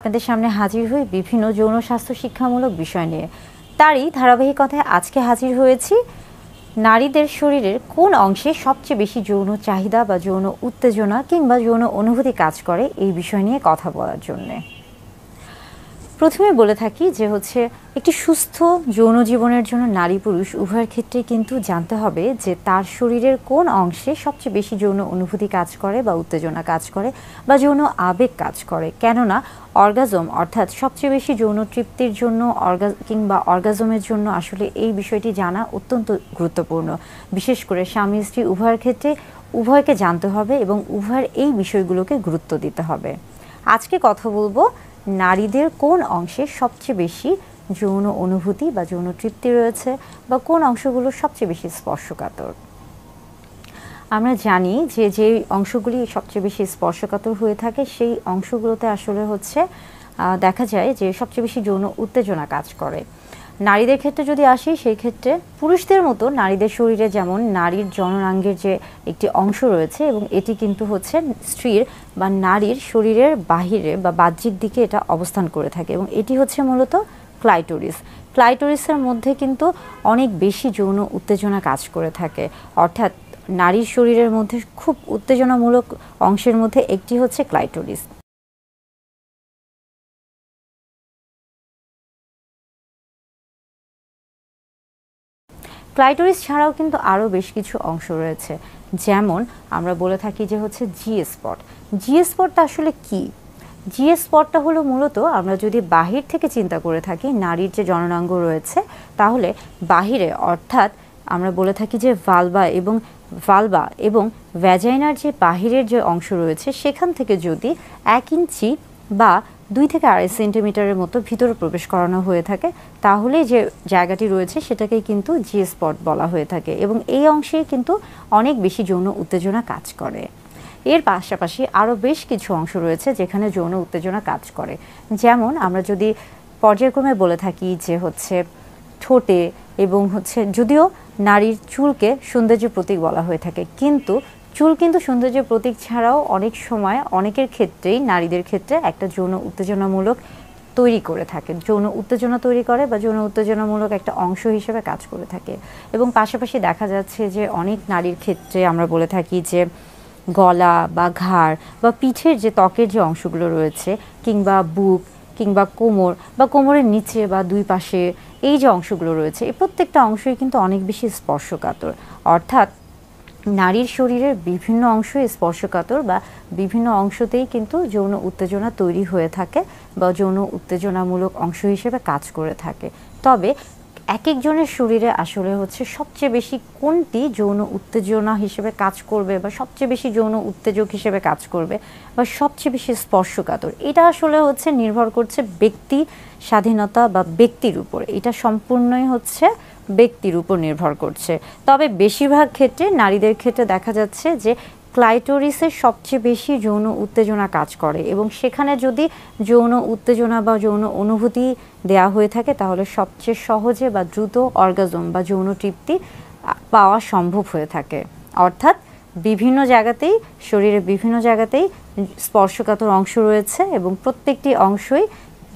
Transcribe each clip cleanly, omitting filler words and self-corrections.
আপনাদের সামনে হাজির হই বিভিন্ন যৌন স্বাস্থ্য শিক্ষামূলক বিষয় নিয়ে। তারই ধারাবাহিকতায় আজকে হাজির হয়েছি নারীদের শরীরের কোন অংশে সবচেয়ে বেশি যৌন চাহিদা বা যৌন উত্তেজনা কিংবা যৌন অনুভূতি কাজ করে এই বিষয় নিয়ে কথা বলার জন্যে। প্রথমে বলে থাকি যে একটি সুস্থ যৌন জীবনের জন্য নারী পুরুষ উভয়ের ক্ষেত্রে কিন্তু জানতে হবে যে তার শরীরের কোন অংশে সবচেয়ে বেশি যৌন অনুভূতি কাজ করে বা উত্তেজনা কাজ করে বা যৌন আবেগ কাজ করে। কেননা অর্গাজম অর্থাৎ সবচেয়ে বেশি যৌন তৃপ্তির জন্য কিংবা অর্গাজমের জন্য আসলে এই বিষয়টি জানা অত্যন্ত গুরুত্বপূর্ণ। বিশেষ করে স্বামী স্ত্রী উভয়ের ক্ষেত্রে উভয়কে জানতে হবে এবং উভয়ের এই বিষয়গুলোকে গুরুত্ব দিতে হবে। আজকে কথা বলবো নারীদের কোন অংশে সবচেয়ে বেশি যৌন অনুভূতি বা যৌন তৃপ্তি রয়েছে বা কোন অংশগুলো সবচেয়ে বেশি স্পর্শকাতর। আমরা জানি যে যে অংশগুলি সবচেয়ে বেশি স্পর্শকাতর হয়ে থাকে সেই অংশগুলোতে আসলে দেখা যায় যে সবচেয়ে বেশি যৌন উত্তেজনা কাজ করে। নারীদের ক্ষেত্রে যদি আসি সেই ক্ষেত্রে পুরুষদের মতো নারীদের শরীরে যেমন নারীর জননাঙ্গের যে একটি অংশ রয়েছে এবং এটি কিন্তু স্ত্রীর বা নারীর শরীরের বাহিরে বা বাহ্যিক দিকে এটা অবস্থান করে থাকে এবং এটি মূলত ক্লাইটোরিস। ক্লাইটোরিসের মধ্যে কিন্তু অনেক বেশি যৌন উত্তেজনা কাজ করে থাকে। অর্থাৎ নারীর শরীরের মধ্যে খুব উত্তেজনামূলক অংশের মধ্যে একটি ক্লাইটোরিস। ক্লাইটোরিস ছাড়াও কিন্তু আরও বেশ কিছু অংশ রয়েছে, যেমন আমরা বলে থাকি যে জি স্পট। জি স্পটটা আসলে কি? জি স্পটটা হলো মূলত আমরা যদি বাহির থেকে চিন্তা করে থাকি নারীর যে জননাঙ্গ রয়েছে তাহলে বাহিরে অর্থাৎ আমরা বলে থাকি যে ভালভা এবং ভ্যাজাইনার যে বাহিরের যে অংশ রয়েছে সেখান থেকে যদি 1 ইঞ্চি বা 2 থেকে 2.5 সেন্টিমিটারের মতো ভিতরে প্রবেশ করানো হয়ে থাকে তাহলে যে জায়গাটি রয়েছে সেটাকেই কিন্তু জি স্পট বলা হয়ে থাকে এবং এই অংশেই কিন্তু অনেক বেশি যৌন উত্তেজনা কাজ করে। এর পাশাপাশি আরও বেশ কিছু অংশ রয়েছে যেখানে যৌন উত্তেজনা কাজ করে, যেমন আমরা যদি পর্যায়ক্রমে বলে থাকি যে ঠোঁটে এবং যদিও নারীর চুলকে সৌন্দর্যের প্রতীক বলা হয়ে থাকে, কিন্তু চুল কিন্তু সৌন্দর্যের প্রতীক ছাড়াও অনেক সময় অনেকের ক্ষেত্রেই নারীদের ক্ষেত্রে একটা যৌন উত্তেজনামূলক তৈরি করে থাকে, যৌন উত্তেজনা তৈরি করে বা যৌন উত্তেজনামূলক একটা অংশ হিসেবে কাজ করে থাকে। এবং পাশাপাশি দেখা যাচ্ছে যে অনেক নারীর ক্ষেত্রে আমরা বলে থাকি যে গলা বা ঘাড় বা পিঠের যে ত্বকের যে অংশগুলো রয়েছে কিংবা বুক কিংবা কোমর বা কোমরের নিচে বা দুই পাশে এই যে অংশগুলো রয়েছে এই প্রত্যেকটা অংশই কিন্তু অনেক বেশি স্পর্শকাতর। অর্থাৎ নারীর শরীরের বিভিন্ন অংশই স্পর্শকাতর বা বিভিন্ন অংশতেই কিন্তু যৌন উত্তেজনা তৈরি হয়ে থাকে বা যৌন উত্তেজনামূলক অংশ হিসেবে কাজ করে থাকে। তবে এক একজনের শরীরে আসলে সবচেয়ে বেশি কোনটি যৌন উত্তেজনা হিসেবে কাজ করবে বা সবচেয়ে বেশি যৌন উত্তেজক হিসেবে কাজ করবে বা সবচেয়ে বেশি স্পর্শকাতর, এটা আসলে নির্ভর করছে ব্যক্তি স্বাধীনতা বা ব্যক্তির উপর। এটা সম্পূর্ণই ব্যক্তির উপর নির্ভর করছে। তবে বেশিরভাগ ক্ষেত্রে নারীদের ক্ষেত্রে দেখা যাচ্ছে যে ক্লাইটোরিসের সবচেয়ে বেশি যৌন উত্তেজনা কাজ করে এবং সেখানে যদি যৌন উত্তেজনা বা যৌন অনুভূতি দেয়া হয়ে থাকে তাহলে সবচেয়ে সহজে বা দ্রুত অর্গাজম বা যৌন তৃপ্তি পাওয়া সম্ভব হয়ে থাকে। অর্থাৎ বিভিন্ন জায়গাতেই শরীরের বিভিন্ন জায়গাতেই স্পর্শকাতর অংশ রয়েছে এবং প্রত্যেকটি অংশই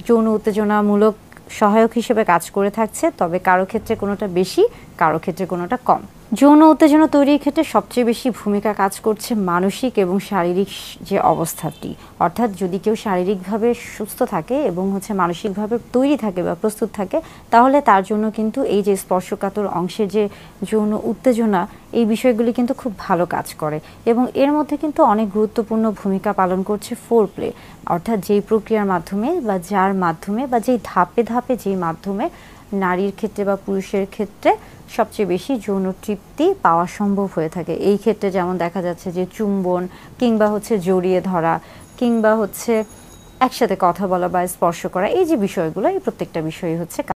যৌন উত্তেজনামূলক সহায়ক হিসেবে কাজ করে থাকছে, তবে কারো ক্ষেত্রে কোনোটা বেশি কারো ক্ষেত্রে কোনোটা কম। যৌন উত্তেজনা তৈরির ক্ষেত্রে সবচেয়ে বেশি ভূমিকা কাজ করছে মানসিক এবং শারীরিক যে অবস্থাটি। অর্থাৎ যদি কেউ শারীরিকভাবে সুস্থ থাকে এবং মানসিকভাবে তৈরি থাকে বা প্রস্তুত থাকে তাহলে তার জন্য কিন্তু এই যে স্পর্শকাতর অংশের যে যৌন উত্তেজনা এই বিষয়গুলি কিন্তু খুব ভালো কাজ করে এবং এর মধ্যে কিন্তু অনেক গুরুত্বপূর্ণ ভূমিকা পালন করছে ফোরপ্লে, অর্থাৎ যেই প্রক্রিয়ার মাধ্যমে বা যার মাধ্যমে বা যেই ধাপে ধাপে যেই মাধ্যমে নারীর ক্ষেত্রে বা পুরুষের ক্ষেত্রে সবচেয়ে বেশি যৌন তৃপ্তি পাওয়া সম্ভব হয়ে থাকে। এই ক্ষেত্রে যেমন দেখা যাচ্ছে যে চুম্বন কিংবা জড়িয়ে ধরা কিংবা একসাথে কথা বলা বা স্পর্শ করা, এই যে বিষয়গুলো এই প্রত্যেকটা বিষয়ই